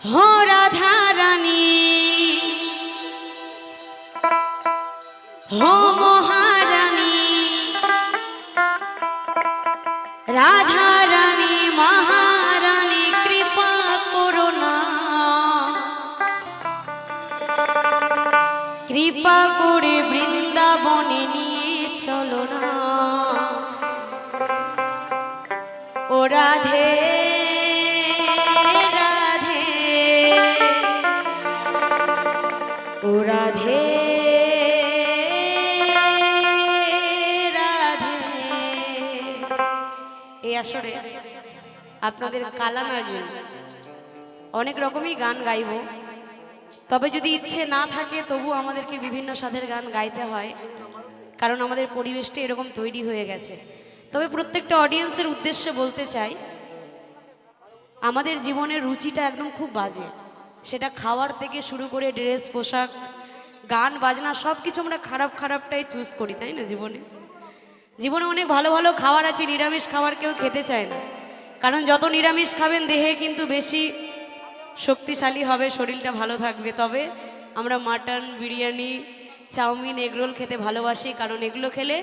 हो राधा रानी हो महारानी राधा रानी महारानी कृपा करो ना कृपा करे बृंदाबने निये चलो ना ओ राधे ও রাধে রাধে। এই আসরে আপনাদের কালা নাগিন অনেক রকমই গান গাইব, তবে যদি ইচ্ছে না থাকে তবু আমাদেরকে বিভিন্ন স্বাদের গান গাইতে হয়, কারণ আমাদের পরিবেশটা এরকম তৈরি হয়ে গেছে। তবে প্রত্যেকটা অডিয়েন্সের উদ্দেশ্যে বলতে চাই, আমাদের জীবনের রুচিটা একদম খুব বাজে। সেটা খাওয়ার থেকে শুরু করে ড্রেস পোশাক গান বাজনা সব কিছু আমরা খারাপটাই চুজ করি, তাই না? জীবনে অনেক ভালো ভালো খাবার আছে, নিরামিষ খাবার কেউ খেতে চায় না, কারণ যত নিরামিষ খাবেন দেহে কিন্তু বেশি শক্তিশালী হবে, শরীরটা ভালো থাকবে। তবে আমরা মাটন বিরিয়ানি চাউমিন এগরোল খেতে ভালোবাসি, কারণ এগুলো খেলে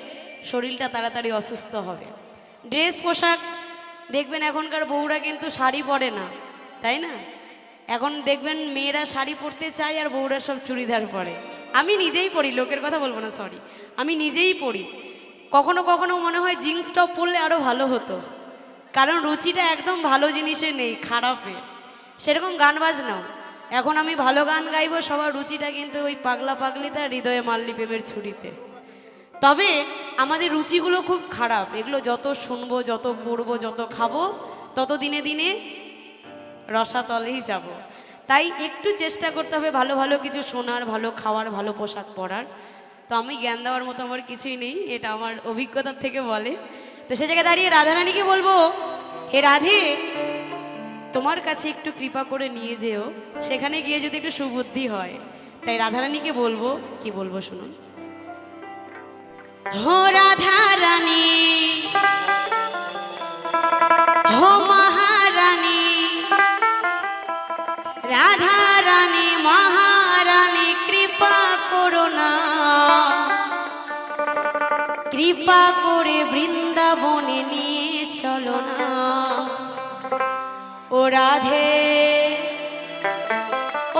শরীরটা তাড়াতাড়ি অসুস্থ হবে। ড্রেস পোশাক দেখবেন এখনকার বউরা কিন্তু শাড়ি পরে না, তাই না? এখন দেখবেন মেয়েরা শাড়ি পরতে চায় আর বউরা সব চুড়িদার পরে। আমি নিজেই পরি, লোকের কথা বলবো না, সরি, আমি নিজেই পরি। কখনো কখনো মনে হয় জিন্স টপ পরলে আরও ভালো হতো, কারণ রুচিটা একদম ভালো জিনিসে নেই, খারাপে। সেরকম গান বাজনাও এখন আমি ভালো গান গাইবো, সবার রুচিটা কিন্তু ওই পাগলা পাগলিতে হৃদয়ে মাল্লি প্রেমের ছুরিতে। তবে আমাদের রুচিগুলো খুব খারাপ, এগুলো যত শুনবো, যত পড়বো, যত খাবো, তত দিনে দিনে রসাতলেই যাব। তাই একটু চেষ্টা করতে হবে ভালো ভালো কিছু শোনার, ভালো খাওয়ার, ভালো পোশাক পরার। তো আমি জ্ঞান দেওয়ার মতো আমার কিছুই নেই, এটা আমার অভিজ্ঞতার থেকে বলে। তো সে জায়গায় দাঁড়িয়ে রাধারানীকে বলবো, হে রাধে, তোমার কাছে একটু কৃপা করে নিয়ে যেও, সেখানে গিয়ে যদি একটু সুবুদ্ধি হয়। তাই রাধারানীকে বলবো, কি বলবো শুনুন। হো রাধা রানী হো মহারানী রাধা রানী মহারানী কৃপা করো না কৃপা করে বৃন্দাবনে নিয়ে চলো না ও রাধে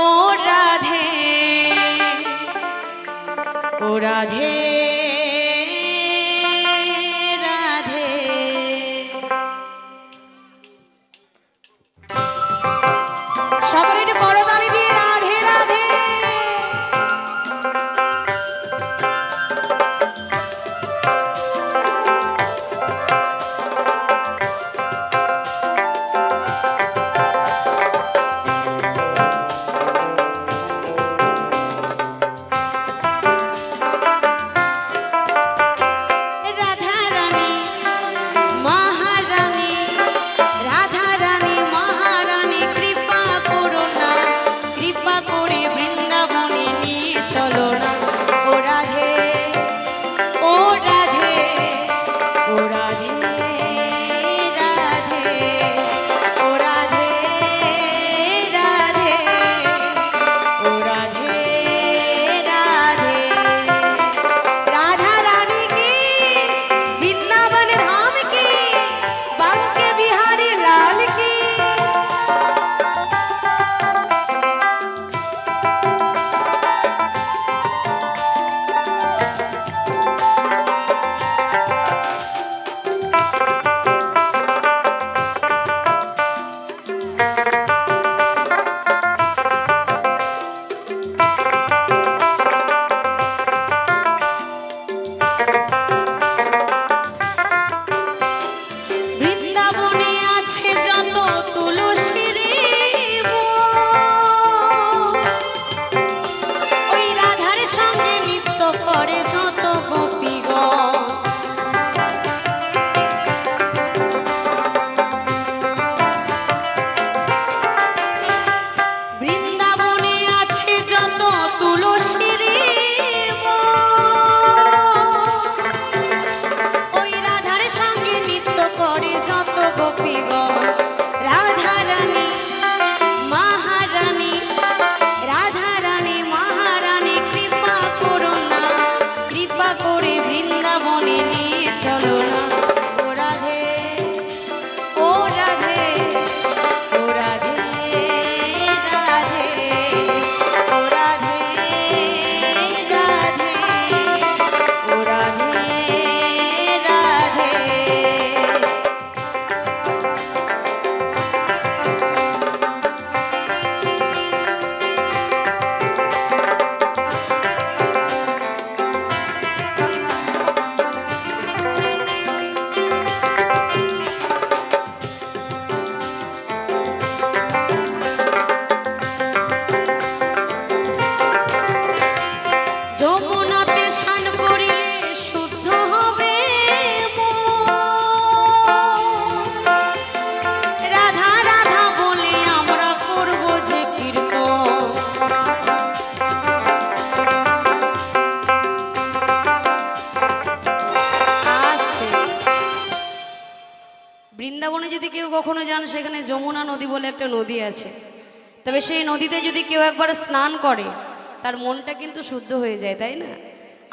ও রাধে ও রাধে রাধে। সকলে একটু করতালি দিয়ে রাধে রাধে। করে যত গোপীগণ রাধা রানী মহারানী সেখানে যমুনা নদী বলে একটা নদী আছে। তবে সেই নদীতে যদি কেউ একবার স্নান করে তার মনটা কিন্তু শুদ্ধ হয়ে যায়, তাই না?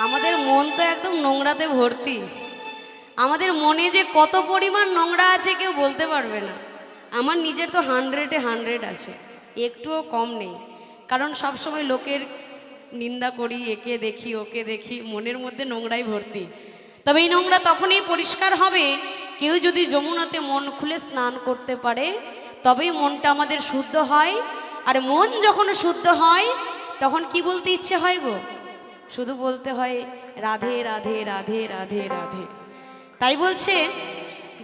আমাদের মন তো একদম নোংরাতে ভর্তি। আমাদের মনে যে কত পরিমাণ নোংরা আছে কেউ বলতে পারবে না। আমার নিজের তো 100-এ 100 আছে, একটুও কম নেই। কারণ সবসময় লোকের নিন্দা করি, একে দেখি ওকে দেখি, মনের মধ্যে নোংরাই ভর্তি। তবে এই নোংরা তখনই পরিষ্কার হবে কেউ যদি যমুনাতে মন খুলে স্নান করতে পারে, তবেই মনটা আমাদের শুদ্ধ হয়। আর মন যখন শুদ্ধ হয় তখন কি বলতে ইচ্ছে হয় গো? শুধু বলতে হয় রাধে রাধে রাধে রাধে রাধে। তাই বলছে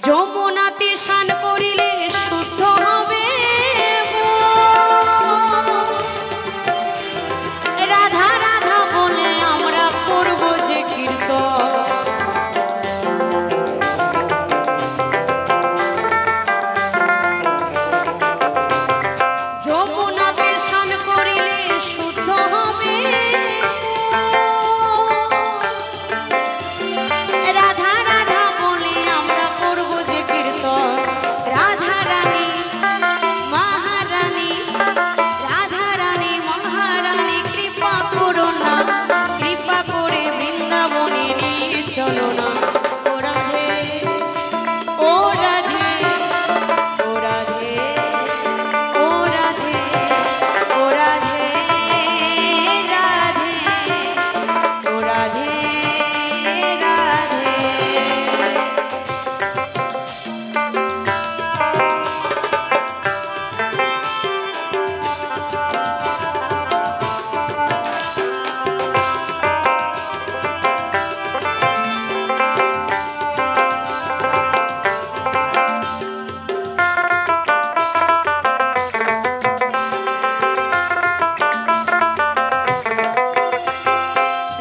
যমুনাতে স্নান করিলে শুদ্ধ হবে রাধা রাধা বলে আমরা করব যে কীর্তন। যমুনাতে স্নান করিলে শুদ্ধ হবে রাধা রাধা বলে আমরা করব যে কীর্তন। রাধা রানী মহারানী, রাধা রানী মহারানী কৃপা করো না, কৃপা করে বৃন্দাবনে নিয়ে চলো না। ও রাধে ও রাধে ও রাধে ও রাধে ও রাধে রাধে ও রাধে রাধে।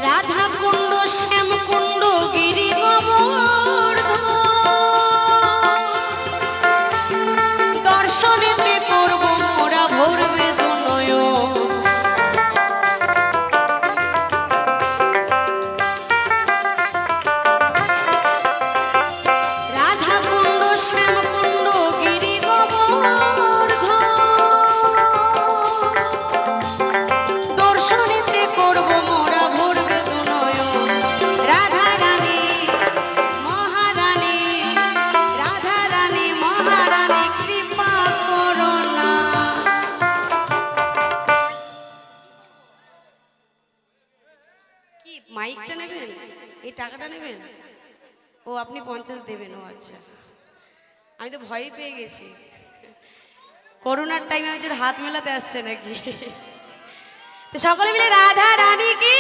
রাধা কুণ্ড শ্যাম কুণ্ড গিরি গোবর্ধন দর্শনেতে করব মোরা ভরবে দুনয়ন। রাধা কুণ্ড শ্যাম কুণ্ড গিরি গোবর্ধন দর্শনেতে করব মোরা ভরবে দুনয়ন। রাধা রানী মহারানী, রাধা রানী মহারানী কৃপা করো না। কি মাইকটা নেবেন? এই টাকাটা নেবেন? ও আপনি 50 দেবেন? ও আচ্ছা, আমি তো ভয় পেয়ে গেছি। করোনার টাইমে আমি হাত মেলাতে আসছে নাকি? তো সকলে মিলে রাধা রানী কি,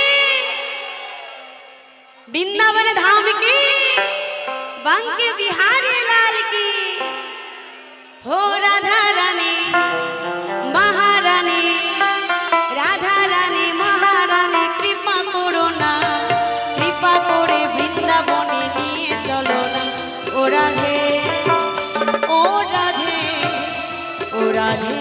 বৃন্দাবনে ধাম কি, বাंके बिहारी लाल की हो। राधा रानी महारानी, राधा रानी महारानी कृपा करो ना, कृपा करे বৃন্দাবনে নিয়ে চলো না। ও রাধে ও রাধে ও রাধে